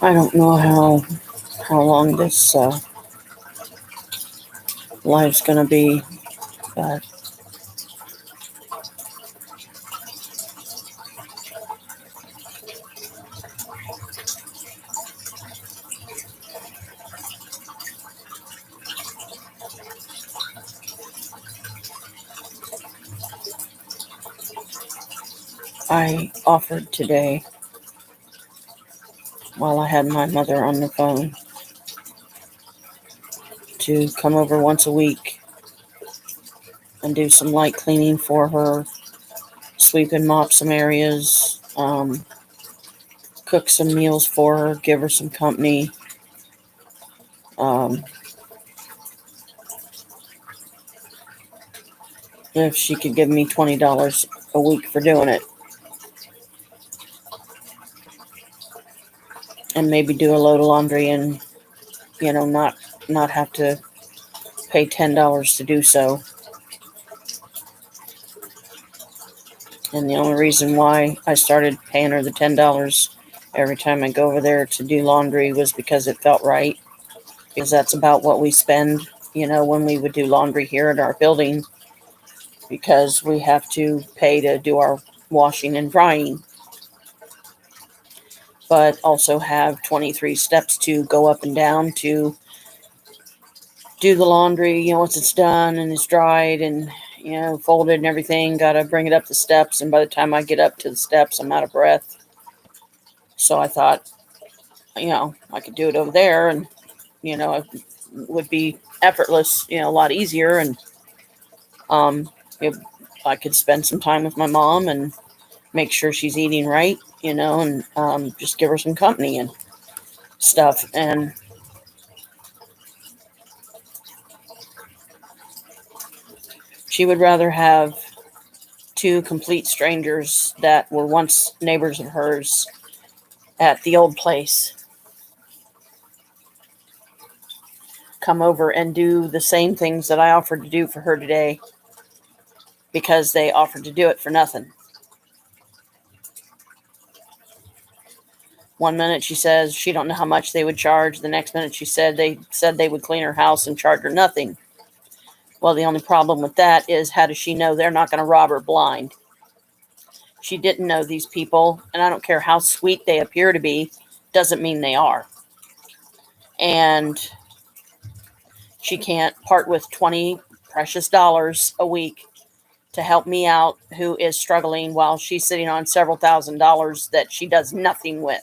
I don't know how long this life's gonna be, but I offered today, while I had my mother on the phone, to come over once a week and do some light cleaning for her, sweep and mop some areas, cook some meals for her, give her some company. Um, if she could give me $20 a week for doing it, and maybe do a load of laundry, and not have to pay $10 to do so. And the only reason why I started paying her the $10 every time I go over there to do laundry was because it felt right. Because that's about what we spend, when we would do laundry here at our building, because we have to pay to do our washing and drying, but also have 23 steps to go up and down to do the laundry. Once it's done and it's dried and folded and everything, gotta bring it up the steps, and by the time I get up to the steps, I'm out of breath. So I thought, I could do it over there, and it would be effortless, a lot easier, and I could spend some time with my mom and make sure she's eating right, and just give her some company and stuff. And she would rather have two complete strangers that were once neighbors of hers at the old place come over and do the same things that I offered to do for her today, because they offered to do it for nothing. One minute she says she don't know how much they would charge. The next minute she said they would clean her house and charge her nothing. Well, the only problem with that is, how does she know they're not going to rob her blind? She didn't know these people, and I don't care how sweet they appear to be, doesn't mean they are. And she can't part with 20 precious dollars a week to help me out, who is struggling, while she's sitting on several $1,000s that she does nothing with.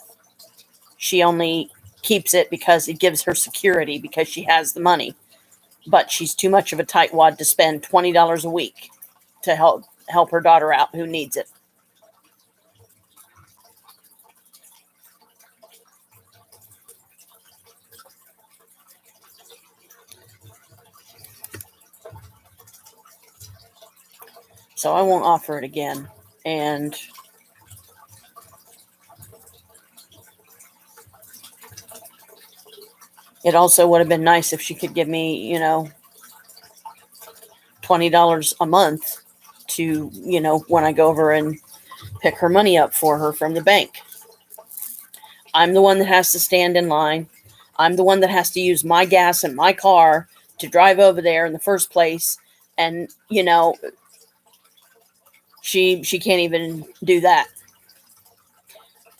She only keeps it because it gives her security, because she has the money. But she's too much of a tightwad to spend $20 a week to help her daughter out who needs it. So I won't offer it again. And it also would have been nice if she could give me, $20 a month to, when I go over and pick her money up for her from the bank. I'm the one that has to stand in line. I'm the one that has to use my gas and my car to drive over there in the first place. And, she can't even do that.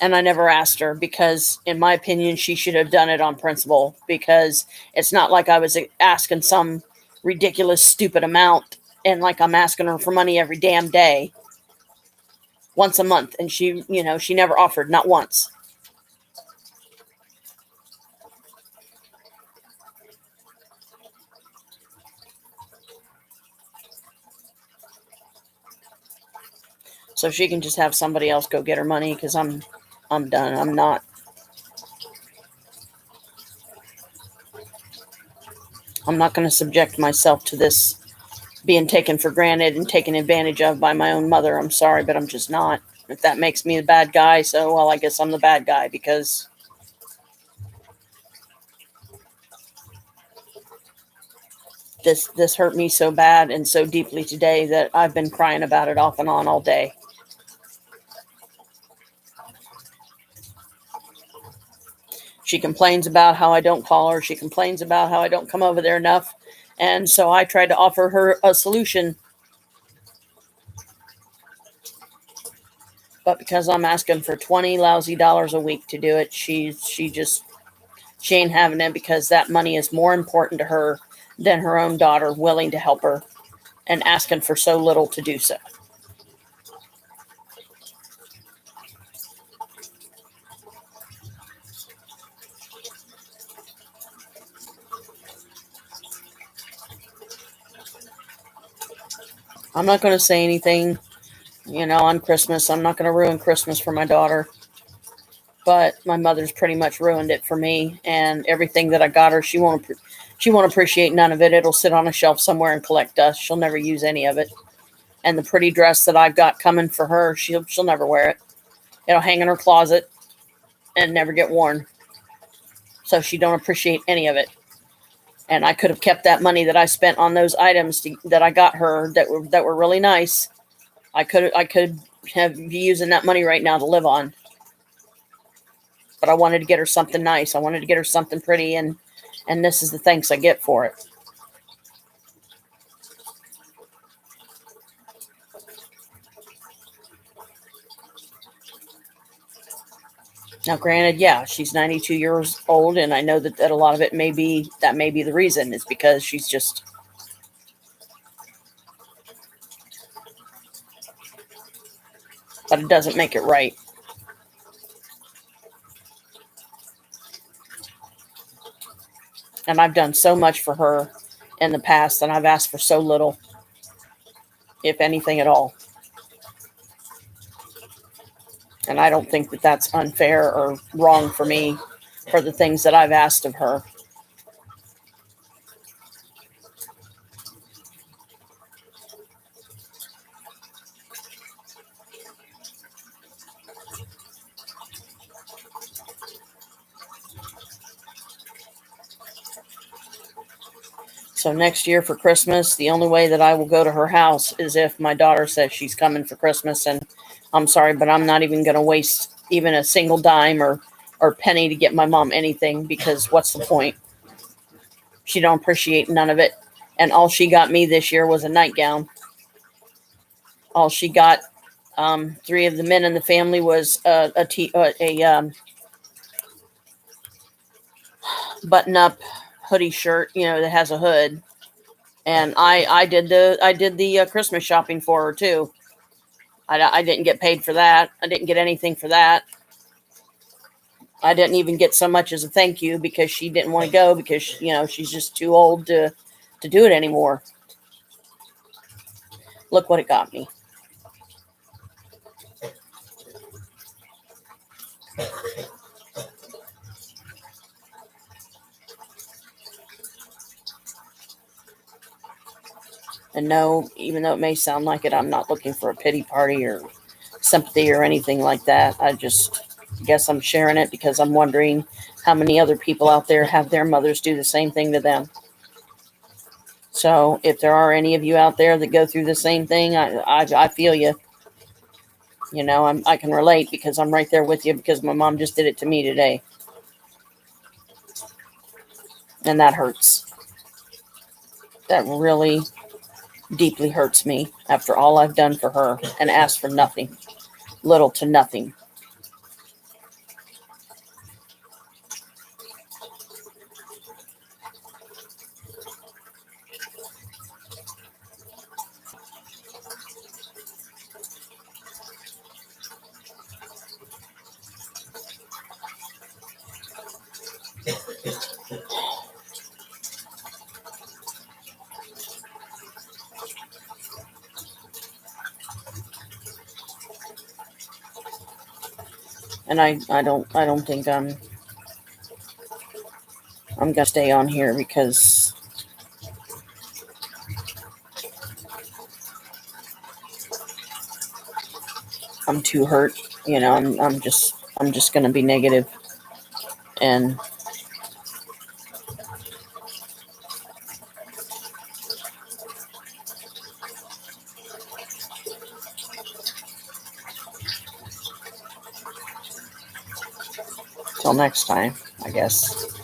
And I never asked her, because in my opinion, she should have done it on principle, because it's not like I was asking some ridiculous, stupid amount, and like I'm asking her for money every damn day, once a month. And she never offered, not once. So she can just have somebody else go get her money, because I'm done. I'm not going to subject myself to this being taken for granted and taken advantage of by my own mother. I'm sorry, but I'm just not. If that makes me the bad guy, so, well, I guess I'm the bad guy, because this hurt me so bad and so deeply today that I've been crying about it off and on all day. She complains about how I don't call her. She complains about how I don't come over there enough. And so I tried to offer her a solution. But because I'm asking for $20 lousy a week to do it, she ain't having it, because that money is more important to her than her own daughter willing to help her and asking for so little to do so. I'm not going to say anything, on Christmas. I'm not going to ruin Christmas for my daughter. But my mother's pretty much ruined it for me, and everything that I got her, she won't appreciate none of it. It'll sit on a shelf somewhere and collect dust. She'll never use any of it. And the pretty dress that I've got coming for her, she'll never wear it. It'll hang in her closet and never get worn. So she don't appreciate any of it. And I could have kept that money that I spent on those items that I got her that were really nice. I could have be using that money right now to live on. But I wanted to get her something nice. I wanted to get her something pretty, and this is the thanks I get for it. Now, granted, yeah, she's 92 years old, and I know that a lot of it may be the reason. It's because she's just... But it doesn't make it right. And I've done so much for her in the past, and I've asked for so little, if anything at all. And I don't think that that's unfair or wrong for me for the things that I've asked of her. So next year for Christmas, the only way that I will go to her house is if my daughter says she's coming for Christmas. And I'm sorry, but I'm not even going to waste even a single dime or penny to get my mom anything, because what's the point? She don't appreciate none of it. And all she got me this year was a nightgown. All she got, 3 of the men in the family, was a button-up hoodie shirt, that has a hood. And I did the Christmas shopping for her too. I didn't get paid for that. I didn't get anything for that. I didn't even get so much as a thank you, because she didn't want to go, because she's just too old to do it anymore. Look what it got me. And no, even though it may sound like it, I'm not looking for a pity party or sympathy or anything like that. I just guess I'm sharing it because I'm wondering how many other people out there have their mothers do the same thing to them. So if there are any of you out there that go through the same thing, I feel you. I can relate, because I'm right there with you, because my mom just did it to me today. And that hurts. That really deeply hurts me, after all I've done for her and asked for nothing, little to nothing. And I don't think I'm gonna stay on here, because I'm too hurt. I'm just gonna be negative. And Till next time, I guess.